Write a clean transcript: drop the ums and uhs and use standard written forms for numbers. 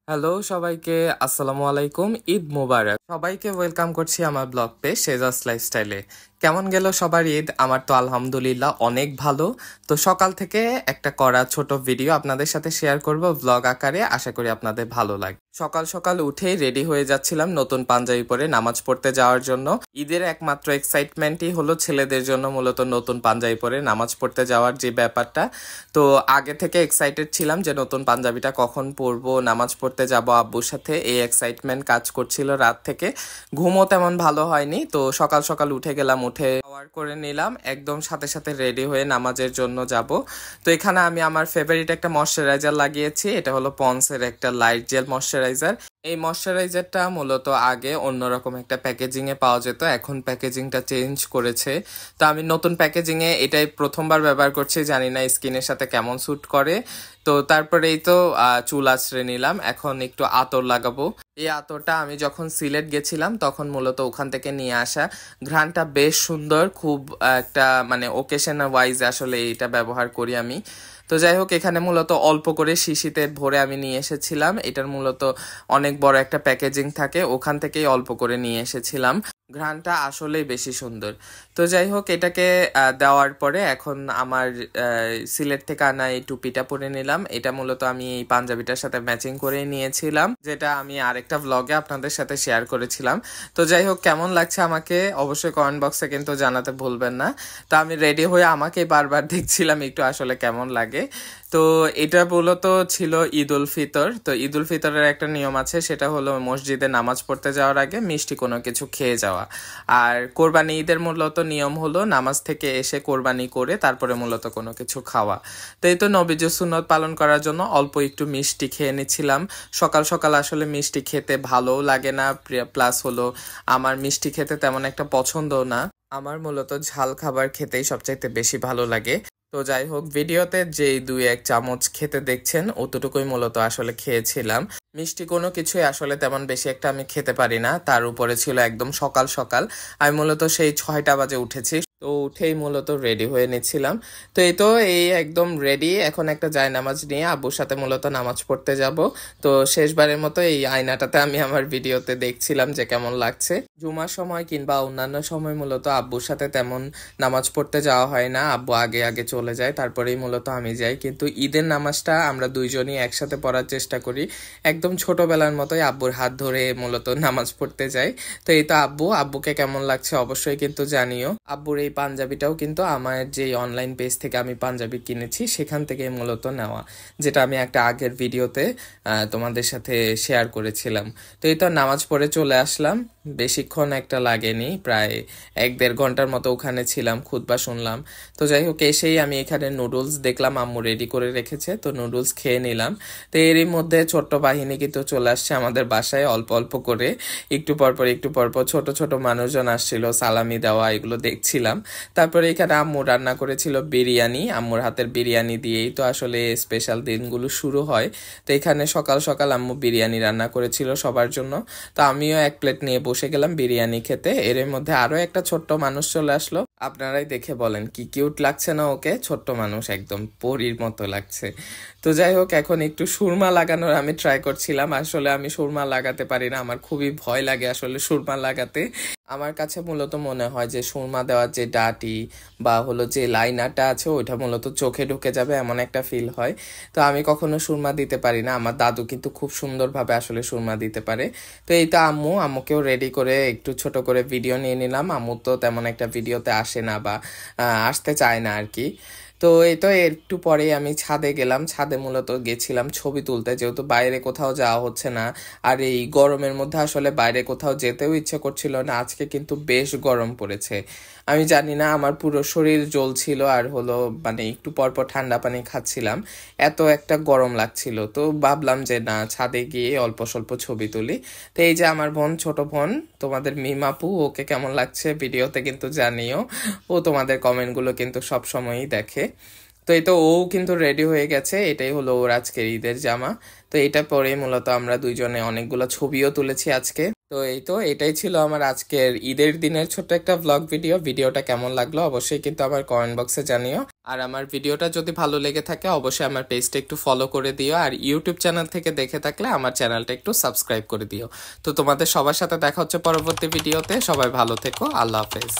Hello সবাইকে, আসসালামু আলাইকুম। ঈদ মোবারক। সবাইকে ওয়েলকাম করছি আমার ব্লগ পেজ শেজাস লাইফস্টাইলে। কেমন গেল সবার ঈদ? আমার তো আলহামদুলিল্লাহ অনেক ভালো। তো সকাল থেকে একটা করা ছোট ভিডিও আপনাদের সাথে শেয়ার করব ব্লগ আকারে। আশা করি আপনাদের ভালো লাগে। সকাল সকাল উঠেই রেডি হয়ে যাচ্ছিলাম নতুন পাঞ্জাবি পরে নামাজ পড়তে যাওয়ার জন্য। ঈদের একমাত্র এক্সাইটমেন্টই হলো ছেলেদের জন্য মূলত নতুন পাঞ্জাবি পরে নামাজ পড়তে যাওয়ার যে ব্যাপারটা। তো আগে থেকে এক্সাইটেড ছিলাম যে নতুন পাঞ্জাবিটা কখন পরবো, নামাজ পড়তে যাব আব্বুর সাথে, এই এক্সাইটমেন্ট কাজ করছিল রাত থেকে। ঘুমও তেমন ভালো হয়নি। তো সকাল সকাল উঠে গেলাম, উঠে শাওয়ার করে নিলাম, একদম সাথে সাথে রেডি হয়ে নামাজের জন্য যাব। তো এখানে আমি আমার ফেভারিট একটা ময়শ্চারাইজার লাগিয়েছি। এটা হলো পন্সের একটা লাইট জেল ময়শ্চারাইজার। এই ময়শ্চারাইজারটা মূলত আগে অন্যরকম একটা প্যাকেজিং এ পাওয়া যেত, এখন প্যাকেজিংটা চেঞ্জ করেছে। তো আমি নতুন প্যাকেজিং এ এটাই প্রথমবার ব্যবহার করছি, জানি না স্কিনের সাথে কেমন স্যুট করে। তো তারপরে এই তো চুল আঁচড়ে নিলাম, এখন একটু আতর লাগাবো। এই আতরটা আমি যখন সিলেট গেছিলাম তখন মূলত ওখান থেকে নিয়ে আসা। ঘ্রাণটা বেশ সুন্দর, খুব একটা মানে ওকেশন ওয়াইজ আসলে এইটা ব্যবহার করি আমি। তো যাই হোক, এখানে মূলত অল্প করে শিশিতে ভরে আমি নিয়ে এসেছিলাম। এটার মূলত অনেক বড় একটা প্যাকেজিং থাকে, ওখান থেকেই অল্প করে নিয়ে এসেছিলাম। ঘ্রাণটা আসলেই বেশি সুন্দর। তো যাই হোক, এটাকে দেওয়ার পরে এখন আমার সিলেট থেকে আনা এই টুপিটা পরে নিলাম। এটা মূলত আমি এই পাঞ্জাবিটার সাথে ম্যাচিং করে নিয়েছিলাম, যেটা আমি আরেকটা ভ্লগে আপনাদের সাথে শেয়ার করেছিলাম। তো যাই হোক, কেমন লাগছে আমাকে অবশ্যই কমেন্ট বক্সে কিন্তু জানাতে ভুলবেন না। তো আমি রেডি হয়ে আমাকে বারবার দেখছিলাম একটু আসলে কেমন লাগে। তো এটা মূলত ছিল ঈদ উল ফিতর। তো ঈদ উল ফিতরের একটা নিয়ম আছে, সেটা হলো মসজিদে নামাজ পড়তে যাওয়ার আগে মিষ্টি কোনো কিছু খেয়ে যাওয়া। আর কোরবানি ঈদের মূলত নিয়ম হলো নামাজ থেকে এসে কোরবানি করে তারপরে মূলত কোনো কিছু খাওয়া। তো এই তো নবীজের সুন্নত পালন করার জন্য অল্প একটু মিষ্টি খেয়ে নিচ্ছিলাম। সকাল সকাল আসলে মিষ্টি খেতে ভালোও লাগে না, প্লাস হলো আমার মিষ্টি খেতে তেমন একটা পছন্দও না। আমার মূলত ঝাল খাবার খেতেই সবচাইতে বেশি ভালো লাগে। তো যাই হোক, ভিডিওতে যেই 2-1 চামচ খেতে দেখছেন অতটুকুই মূলত আসলে খেয়েছিলাম। মিষ্টি কোনো কিছুই আসলে তেমন বেশি একটা আমি খেতে পারি না, তার উপরে ছিল একদম সকাল সকাল। আমি মূলত সেই 6টা বাজে উঠেছি। তো উঠেই মূলত রেডি হয়ে নিচ্ছিলাম। তো এই তো এই একদম রেডি, এখন একটা জায়নামাজ নিয়ে আব্বুর সাথে মূলত নামাজ পড়তে যাব। তো শেষবারের মতো এই আয়নাটাতে আমি আমার ভিডিওতে দেখছিলাম যে কেমন লাগছে। জুমার সময় কিংবা অন্যান্য সময় মূলত আব্বুর সাথে তেমন নামাজ পড়তে যাওয়া হয় না, আব্বু আগে আগে চলে যায়, তারপরেই মূলত আমি যাই। কিন্তু ঈদের নামাজটা আমরা দুইজনই একসাথে পড়ার চেষ্টা করি, একদম ছোটবেলার মতোই আব্বুর হাত ধরে মূলত নামাজ পড়তে যাই। তো এই তো আব্বুকে কেমন লাগছে অবশ্যই কিন্তু জানিও। আব্বুর এই পাঞ্জাবিটাও কিন্তু আমার যে অনলাইন পেজ থেকে আমি পাঞ্জাবি কিনেছি সেখান থেকে মূলত নেওয়া, যেটা আমি একটা আগের ভিডিওতে তোমাদের সাথে শেয়ার করেছিলাম। তো এই তো নামাজ পড়ে চলে আসলাম, বেশিক্ষণ একটা লাগেনি, প্রায় 1-1.5 ঘন্টার মতো ওখানে ছিলাম, খুতবা শুনলাম। তো যাই হোক, এসেই আমি এখানে নুডলস দেখলাম আম্মু রেডি করে রেখেছে, তো নুডলস খেয়ে নিলাম। তো এরই মধ্যে ছোট্ট বাহিনী কিন্তু চলে আসছে আমাদের বাসায় অল্প অল্প করে। একটু পরপর ছোট ছোট মানুষজন আসছিল, সালামি দেওয়া এগুলো দেখছিলাম। তারপরে এখানে আম্মু রান্না করেছিল বিরিয়ানি, আম্মুর হাতের বিরিয়ানি দিয়েই তো আসলে স্পেশাল দিনগুলো শুরু হয়। তো এখানে সকাল সকাল আম্মু বিরিয়ানি রান্না করেছিল সবার জন্য। তো আমিও এক প্লেট নিয়ে বসে গেলাম বিরিয়ানি খেতে। এর মধ্যে আরো একটা ছোট্ট মানুষ চলে আসলো। আপনারাই দেখে বলেন কি কিউট লাগছে না ওকে? ছোট্ট মানুষ, একদম পরীর মতো লাগছে। তো যাই হোক, এখন একটু সুরমা লাগানোর আমি ট্রাই করছিলাম। আসলে আমি সুরমা লাগাতে পারি না, আমার খুবই ভয় লাগে আসলে সুরমা লাগাতে। আমার কাছে মূলত মনে হয় যে সুরমা দেওয়ার যে ডাটি বা হলো যে লাইনারটা আছে ওইটা মূলত চোখে ঢুকে যাবে, এমন একটা ফিল হয়। তো আমি কখনো সুরমা দিতে পারি না। আমার দাদু কিন্তু খুব সুন্দরভাবে আসলে সুরমা দিতে পারে। তো এই তো আম্মুকেও রেডি করে একটু ছোট করে ভিডিও নিয়ে নিলাম। আম্মু তো তেমন একটা ভিডিওতে আসে না বা আসতে চায় না আর কি। তো এই তো একটু পরেই আমি ছাদে গেলাম, ছাদে মূলত গেছিলাম ছবি তুলতে, যেহেতু বাইরে কোথাও যাওয়া হচ্ছে না। আর এই গরমের মধ্যে আসলে বাইরে কোথাও যেতেও ইচ্ছে করছিল না। আজকে কিন্তু বেশ গরম পড়েছে, আমি জানি না, আমার পুরো শরীর জ্বলছিল। আর হলো মানে একটু পরপর ঠান্ডা পানি খাচ্ছিলাম, এত একটা গরম লাগছিল। তো ভাবলাম যে না, ছাদে গিয়ে অল্প স্বল্প ছবি তুলি। তো এই যে আমার বোন, ছোট বোন, তোমাদের মিমাপু, ওকে কেমন লাগছে ভিডিওতে কিন্তু জানিও, ও তোমাদের কমেন্টগুলো কিন্তু সব সময়ই দেখে। তো এই তো ও কিন্তু রেডি হয়ে গেছে, এটাই হলো ওর আজকের ঈদের জামা। তো এটা পরে মূলত আমরা দুইজনে অনেকগুলো ছবিও তুলেছি আজকে। তো এই তো এটাই ছিল আমার আজকের ঈদের দিনের ছোট্ট একটা ব্লগ ভিডিও। ভিডিওটা কেমন লাগলো অবশ্যই কিন্তু আমার কমেন্ট বক্সে জানিও। আর আমার ভিডিওটা যদি ভালো লেগে থাকে অবশ্যই আমার পেজটা একটু ফলো করে দিও, আর ইউটিউব চ্যানেল থেকে দেখে থাকলে আমার চ্যানেলটা একটু সাবস্ক্রাইব করে দিও। তো তোমাদের সবার সাথে দেখা হচ্ছে পরবর্তী ভিডিওতে। সবাই ভালো থেকো, আল্লাহ হাফেজ।